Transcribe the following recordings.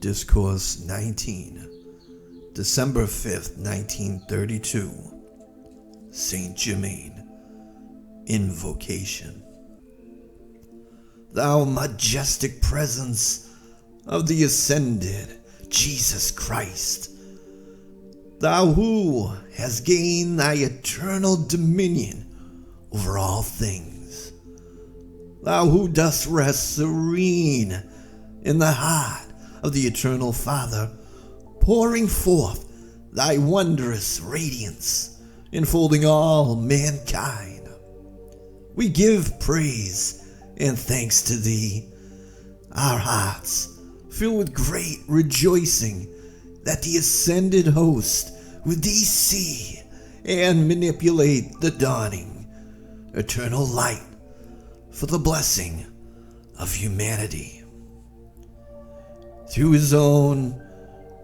Discourse 19, December 5th, 1932, Saint Germain, Invocation. Thou majestic presence of the Ascended Jesus Christ, thou who has gained thy eternal dominion over all things, thou who dost rest serene in the heart of the Eternal Father, pouring forth thy wondrous radiance, enfolding all mankind. We give praise and thanks to thee, our hearts filled with great rejoicing that the ascended host with thee see and manipulate the dawning eternal light for the blessing of humanity. Through his own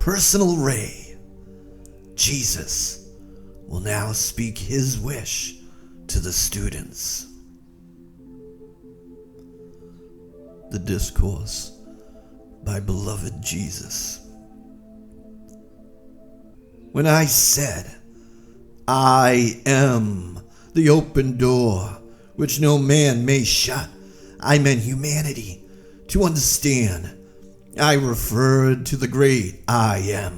personal ray, Jesus will now speak his wish to the students. The Discourse by Beloved Jesus. When I said, I am the open door which no man may shut, I meant humanity to understand. I referred to the great I Am,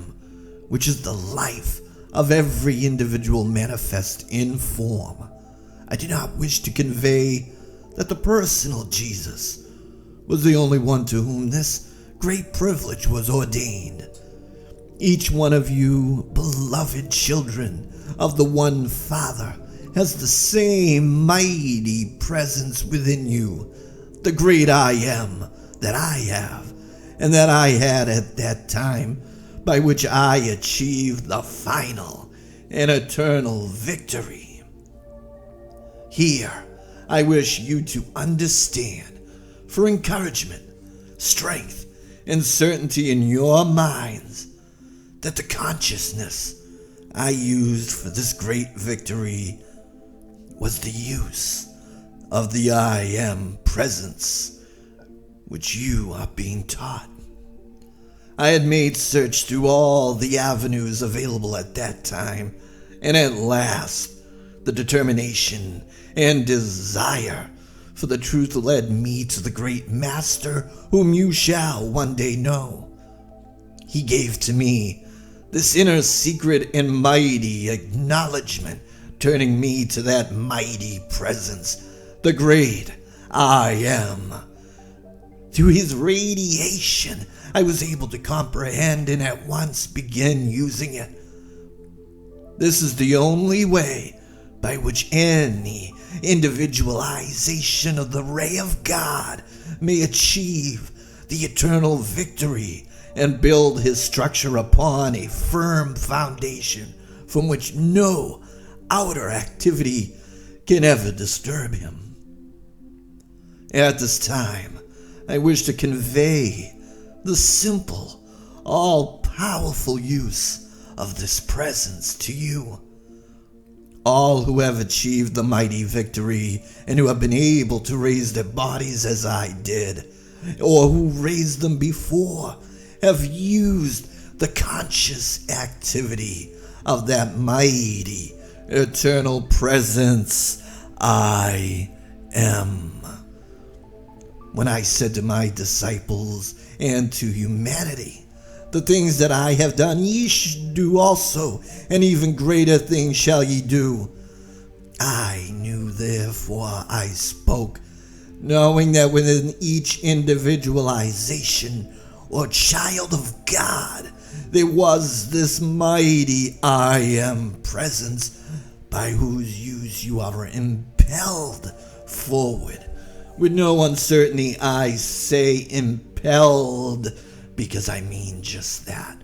which is the life of every individual manifest in form. I do not wish to convey that the personal Jesus was the only one to whom this great privilege was ordained. Each one of you, beloved children of the one Father, has the same mighty presence within you, the great I Am that I have, and that I had at that time, by which I achieved the final and eternal victory. Here, I wish you to understand, for encouragement, strength, and certainty in your minds, that the consciousness I used for this great victory was the use of the I Am presence, which you are being taught. I had made search through all the avenues available at that time, and at last the determination and desire for the truth led me to the great Master whom you shall one day know. He gave to me this inner secret and mighty acknowledgement, turning me to that mighty presence, the great I Am. Through his radiation, I was able to comprehend and at once begin using it. This is the only way by which any individualization of the ray of God may achieve the eternal victory and build his structure upon a firm foundation from which no outer activity can ever disturb him. At this time, I wish to convey the simple, all-powerful use of this presence to you. All who have achieved the mighty victory and who have been able to raise their bodies as I did, or who raised them before, have used the conscious activity of that mighty, eternal presence, I Am. When I said to my disciples and to humanity, the things that I have done ye should do also, and even greater things shall ye do. I knew, therefore I spoke, knowing that within each individualization or child of God, there was this mighty I Am presence, by whose use you are impelled forward. With no uncertainty, I say impelled, because I mean just that.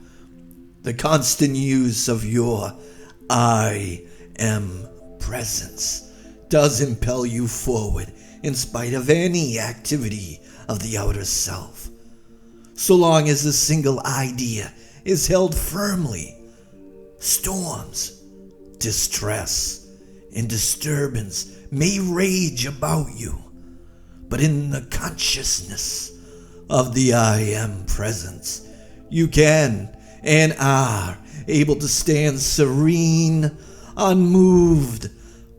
The constant use of your I Am presence does impel you forward in spite of any activity of the outer self. So long as a single idea is held firmly, storms, distress, and disturbance may rage about you, but in the consciousness of the I Am presence, You can and are able to stand serene, unmoved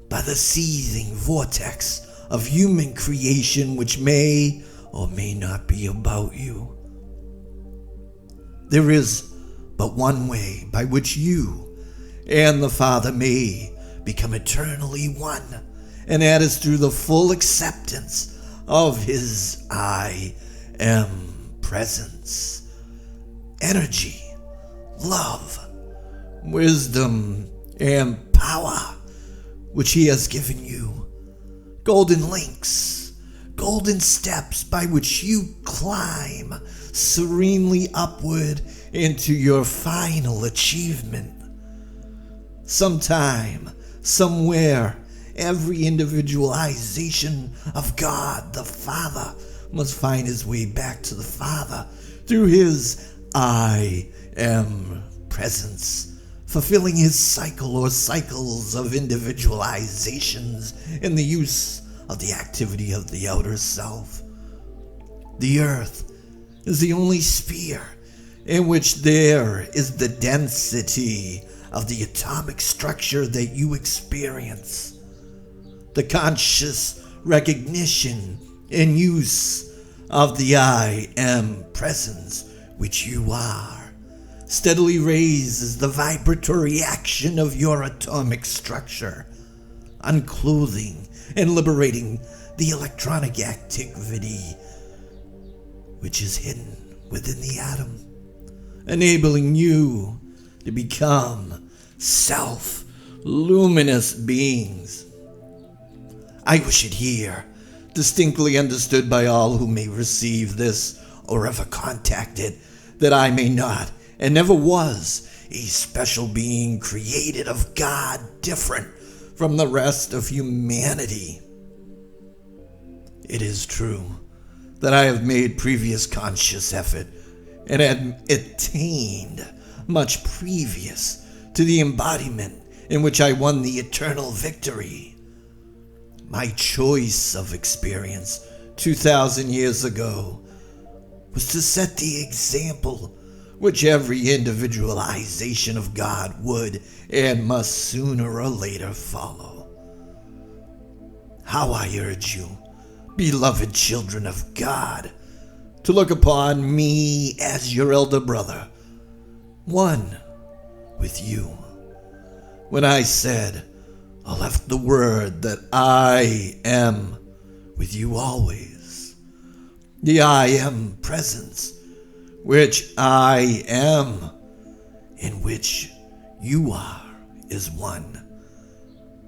by the seething vortex of human creation which may or may not be about you. There is but one way by which you and the Father may become eternally one, and that is through the full acceptance of His I Am presence, energy, love, wisdom, and power which He has given you. Golden links, golden steps by which you climb serenely upward into your final achievement. Sometime, somewhere, every individualization of God the Father must find his way back to the Father through His I Am presence, fulfilling his cycle or cycles of individualizations in the use of the activity of the outer self. The earth is the only sphere in which there is the density of the atomic structure that you experience. The conscious recognition and use of the I Am presence which you are steadily raises the vibratory action of your atomic structure, unclothing and liberating the electronic activity which is hidden within the atom, enabling you to become self-luminous beings. I wish it here, distinctly understood by all who may receive this or ever contact it, that I may not and never was a special being created of God, different from the rest of humanity. It is true that I have made previous conscious effort and had attained much previous to the embodiment in which I won the eternal victory. My choice of experience 2,000 years ago was to set the example which every individualization of God would and must sooner or later follow. How I urge you, beloved children of God, to look upon me as your elder brother, one with you. When I said, I left the word that I am with you always. The I Am presence, which I am, in which you are, is one.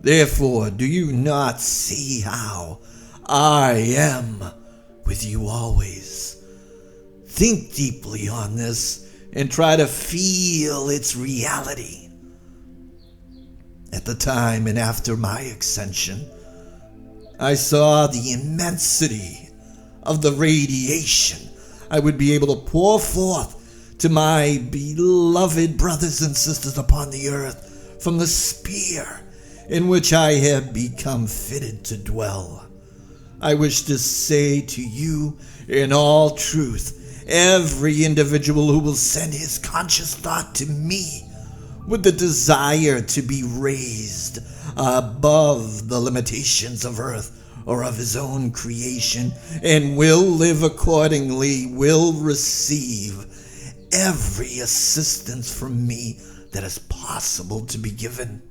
Therefore, do you not see how I am with you always? Think deeply on this and try to feel its reality. At the time and after my ascension, I saw the immensity of the radiation I would be able to pour forth to my beloved brothers and sisters upon the earth from the sphere in which I have become fitted to dwell. I wish to say to you in all truth, every individual who will send his conscious thought to me with the desire to be raised above the limitations of earth or of his own creation, and will live accordingly, will receive every assistance from me that is possible to be given,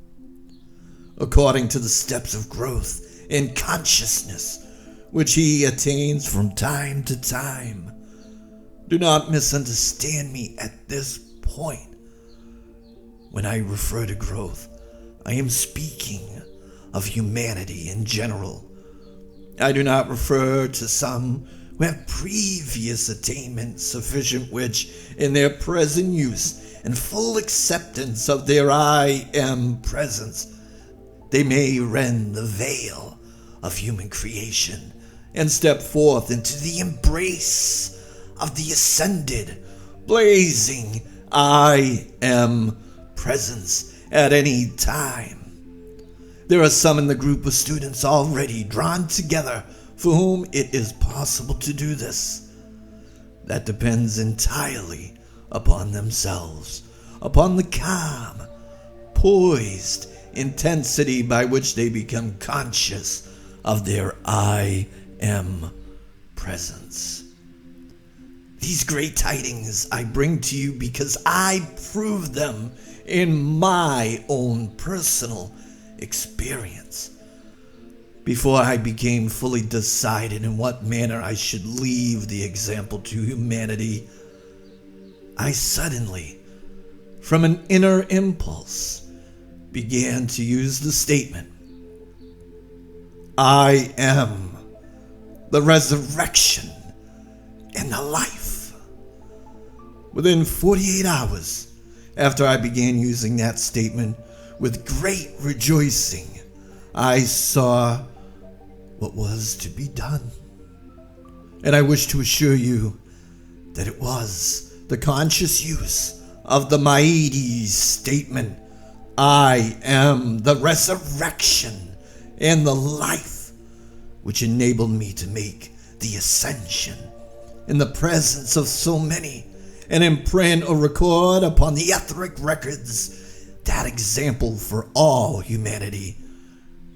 according to the steps of growth in consciousness, which he attains from time to time. Do not misunderstand me at this point. When I refer to growth, I am speaking of humanity in general. I do not refer to some who have previous attainment sufficient which, in their present use and full acceptance of their I Am presence, they may rend the veil of human creation and step forth into the embrace of the ascended, blazing I Am presence at any time. There are some in the group of students already drawn together for whom it is possible to do this. That depends entirely upon themselves, upon the calm, poised intensity by which they become conscious of their I Am presence. These great tidings I bring to you because I proved them in my own personal experience. Before I became fully decided in what manner I should leave the example to humanity, I suddenly, from an inner impulse, began to use the statement, I am the resurrection and the life. Within 48 hours after I began using that statement, with great rejoicing, I saw what was to be done. And I wish to assure you that it was the conscious use of the mighty statement, I am the resurrection and the life, which enabled me to make the ascension in the presence of so many and imprint or record upon the etheric records that example for all humanity,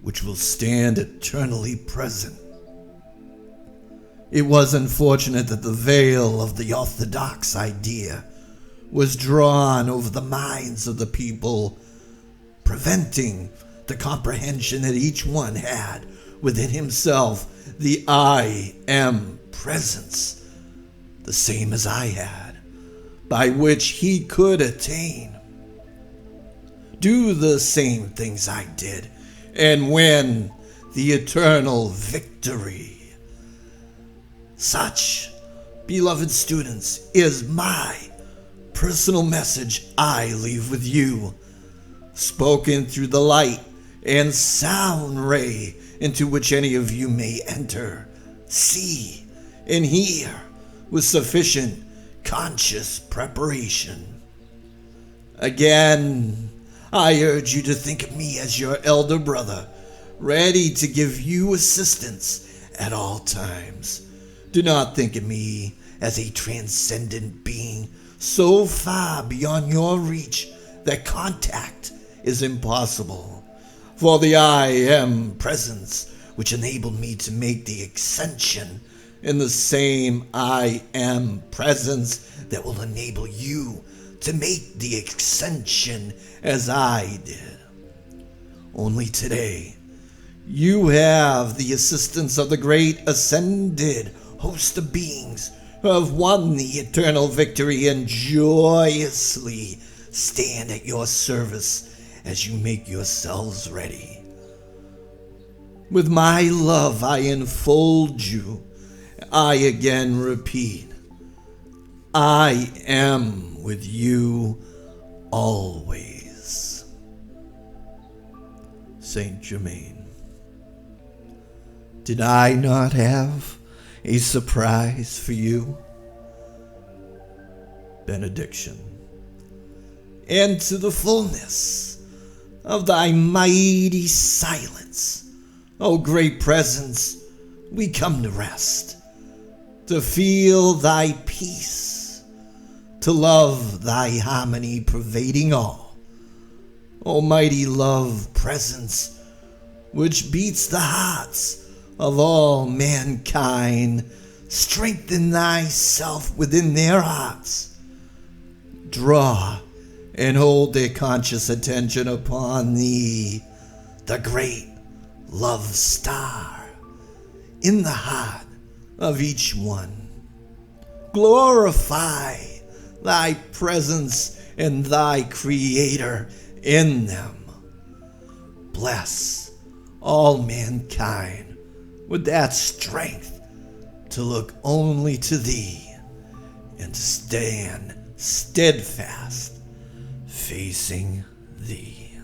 which will stand eternally present. It was unfortunate that the veil of the orthodox idea was drawn over the minds of the people, preventing the comprehension that each one had within himself the I Am presence, the same as I had, by which he could attain, do the same things I did, and win the eternal victory. Such, beloved students, is my personal message I leave with you, spoken through the light and sound ray into which any of you may enter, see, and hear with sufficient conscious preparation. Again, I urge you to think of me as your elder brother, ready to give you assistance at all times. Do not think of me as a transcendent being so far beyond your reach that contact is impossible. For the I Am presence, which enabled me to make the ascension, in the same I Am presence that will enable you to make the ascension as I did. Only today, you have the assistance of the great ascended host of beings who have won the eternal victory and joyously stand at your service as you make yourselves ready. With my love I enfold you. I again repeat, I am with you always. Saint Germain. Did I not have a surprise for you? Benediction. And to the fullness of thy mighty silence, O great presence, we come to rest, to feel thy peace, to love thy harmony pervading all. Almighty love presence, which beats the hearts of all mankind, strengthen thyself within their hearts. Draw and hold their conscious attention upon thee, the great love star, in the heart of each one. Glorify thy presence and thy Creator in them. Bless all mankind with that strength to look only to thee and to stand steadfast facing thee.